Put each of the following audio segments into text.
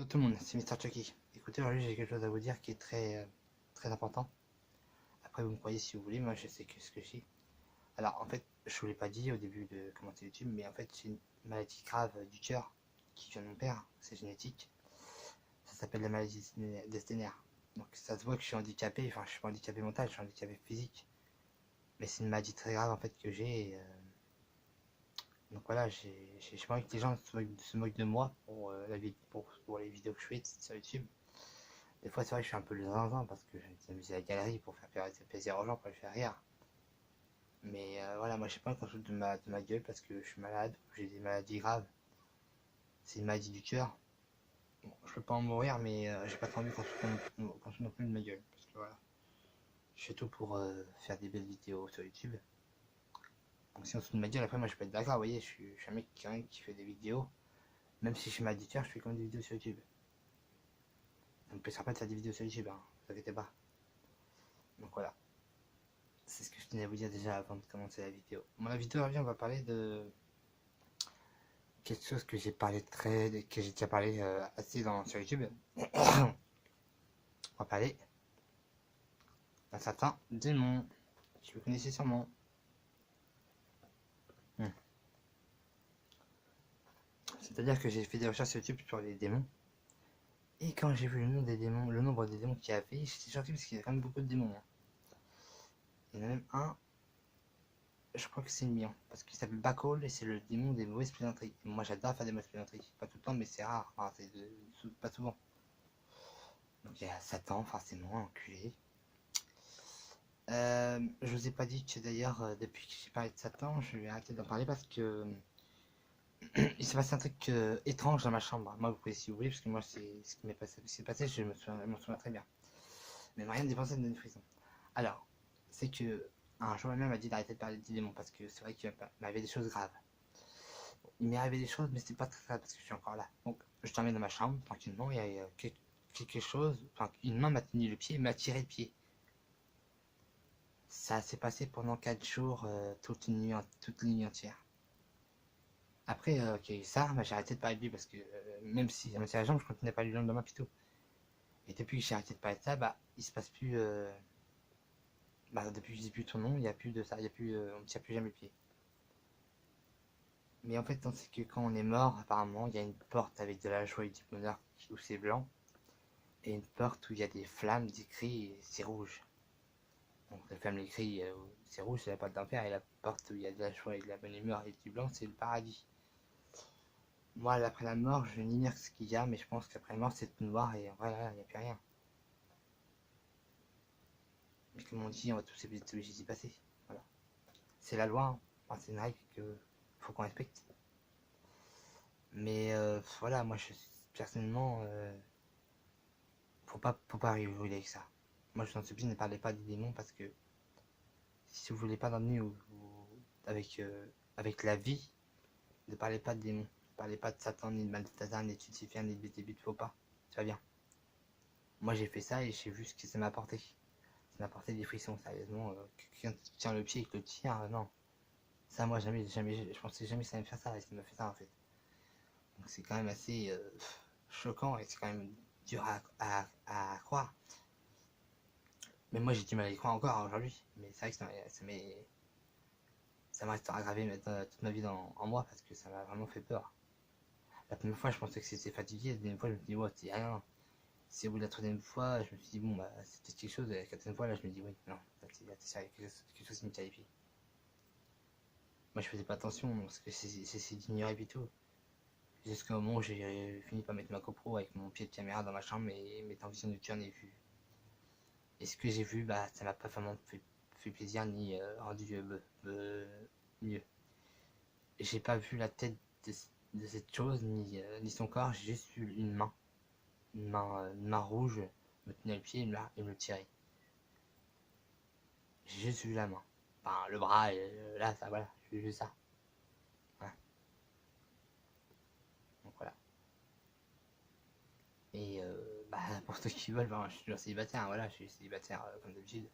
Yo tout le monde, c'est Mister Chucky. Écoutez, aujourd'hui j'ai quelque chose à vous dire qui est très important. Après vous me croyez si vous voulez, moi je sais que ce que j'ai. Alors en fait, je vous l'ai pas dit au début de commencer YouTube, mais en fait j'ai une maladie grave du cœur qui vient de mon père, c'est génétique. Ça s'appelle la maladie d'Estener. Donc ça se voit que je suis handicapé, enfin je suis pas handicapé mental, je suis handicapé physique. Mais c'est une maladie très grave en fait que j'ai. Donc voilà, j'ai pas envie que les gens se moquent de moi pour les vidéos que je fais sur YouTube. Des fois, c'est vrai que je suis un peu le zinzin parce que je m'amuse à la galerie pour faire plaisir aux gens, pour les faire rire. Mais voilà, moi, je sais pas qu'on fout de ma gueule parce que je suis malade, j'ai des maladies graves. C'est une maladie du cœur. Bon, je peux pas en mourir, mais j'ai pas trop envie qu'on se non plus de ma gueule. Parce que voilà, je fais tout pour faire des belles vidéos sur YouTube. Donc si on se fout de ma gueule, après, moi, je peux être d'accord, vous voyez, je suis un mec qui fait des vidéos. Même si je suis malade du cœur, je fais quand même des vidéos sur YouTube. On ne peut pas de faire des vidéos sur YouTube, hein, vous inquiétez pas. Donc voilà. C'est ce que je tenais à vous dire déjà avant de commencer la vidéo. Bon, la vidéo aujourd'hui, on va parler de quelque chose que j'ai déjà parlé assez sur YouTube. On va parler d'un certain démon. Je le connaissais sûrement. C'est-à-dire que j'ai fait des recherches sur YouTube sur les démons. Et quand j'ai vu le nombre des démons qu'il y avait, j'étais choqué parce qu'il y a quand même beaucoup de démons. Il y en a même un, je crois que c'est le mien, parce qu'il s'appelle Bacol et c'est le démon des mauvaises plaisanteries. Moi j'adore faire des mauvaises plaisanteries, pas tout le temps mais c'est rare, enfin, pas souvent. Donc il y a Satan, forcément, enculé. Je vous ai pas dit que d'ailleurs, depuis que j'ai parlé de Satan, je vais arrêter d'en parler parce que il s'est passé un truc étrange dans ma chambre. Moi, vous pouvez si vous voulez, parce que moi, c'est ce qui s'est passé, je m'en souviens très bien. Mais rien de penser de donner frisson. Alors, c'est que un jour, ma mère m'a dit d'arrêter de parler de démons parce que c'est vrai qu'il m'arrivait des choses graves. Il m'est arrivé des choses, mais c'était pas très grave parce que je suis encore là. Donc, je dormais dans ma chambre, tranquillement, et il y a quelque chose, enfin, une main m'a tenu le pied et m'a tiré le pied. Ça s'est passé pendant 4 jours, toute une nuit entière. Après qu'il y a eu ça, bah, j'ai arrêté de parler de lui parce que même si ça m'a tiré la jambe, je continuais pas à lui le lendemain plutôt. Et depuis que j'ai arrêté de parler de ça, bah, il se passe plus. Bah, depuis que je dis plus ton nom, il n'y a plus de ça, on ne tire plus jamais le pied. Mais en fait, c'est que quand on est mort, apparemment, il y a une porte avec de la joie et du bonheur où c'est blanc, et une porte où il y a des flammes, des cris, et c'est rouge. Donc la flamme, les cris, c'est rouge, c'est la porte d'enfer, et la porte où il y a de la joie et de la bonne humeur et du blanc, c'est le paradis. Moi, après la mort, je n'ignore ce qu'il y a, mais je pense qu'après la mort, c'est tout noir, et voilà, il n'y a plus rien. Mais comme on dit, on va tous être obligés d'y passer. Voilà. C'est la loi, hein. Enfin, c'est une règle qu'il faut qu'on respecte. Mais voilà, moi, personnellement, faut pas rigoler avec ça. Moi, je vous en supplie, ne parlez pas des démons parce que si vous voulez pas d'ennui avec la vie, ne parlez pas de démons. Ne parlez pas de Satan, ni de Balthazar, ni de Lucifer, ni de Bézébut, faut pas. Ça va bien. Moi, j'ai fait ça et j'ai vu ce que ça m'a apporté. Ça m'a apporté des frissons, sérieusement. Quelqu'un tient le pied et que le tire, non. Ça, moi, jamais, je pensais jamais que ça allait me faire ça et ça m'a fait ça en fait. Donc, c'est quand même assez choquant et c'est quand même dur à croire. Mais moi, j'ai du mal à y croire encore aujourd'hui. Mais c'est vrai que ça m'a restera gravé toute ma vie en moi parce que ça m'a vraiment fait peur. La première fois, je pensais que c'était fatigué. La deuxième fois, je me suis dit, ouais, c'est rien. C'est au bout de la troisième fois, je me suis dit, bon, bah, c'était quelque chose. Et la quatrième fois, là, je me dis, oui, non, c'est quelque chose qui me terrifie. Moi, je faisais pas attention parce que c'est d'ignorer et tout. Jusqu'au moment où j'ai fini par mettre ma GoPro avec mon pied de caméra dans ma chambre et mettre en vision nocturne et vu. Et ce que j'ai vu, bah, ça m'a pas vraiment fait plaisir ni rendu mieux. J'ai pas vu la tête de cette chose ni son corps, j'ai juste vu une main rouge me tenir le pied et me le tirer. J'ai juste vu la main. Enfin, le bras, et là, ça, voilà, j'ai vu ça. Voilà. Donc voilà. Et bah, pour ceux qui veulent, ben, je suis toujours célibataire, voilà, je suis célibataire comme d'habitude.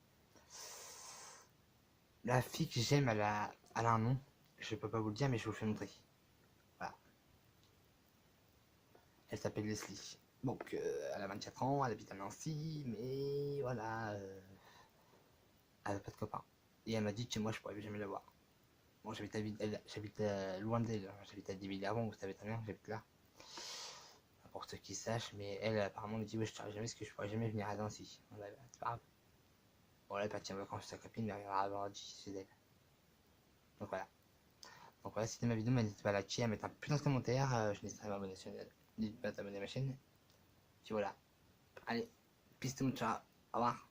La fille que j'aime, elle a un nom, je peux pas vous le dire, mais je vous le fais montrer. Voilà. Elle s'appelle Leslie. Donc, elle a 24 ans, elle habite à Nancy, mais voilà, elle n'a pas de copain. Et elle m'a dit que moi, je pourrais jamais la voir. Bon, j'habite loin d'elle, hein. J'habite à 10 000 avant, vous savez très bien que j'habite là. Pour ceux qui sachent, mais elle, apparemment, me dit, ouais, je ne saurais jamais parce que je pourrais jamais venir à Nancy. Bon, bah, c'est pas grave. Bon, là, elle est partie en vacances avec sa copine, mais elle reviendra vendredi chez elle. Donc voilà. Donc voilà, c'était ma vidéo, n'hésitez pas à liker, à mettre un putain de commentaire, je n'hésiterai pas à m'abonner à ma chaîne. Puis voilà. Allez, peace to ciao. Au revoir.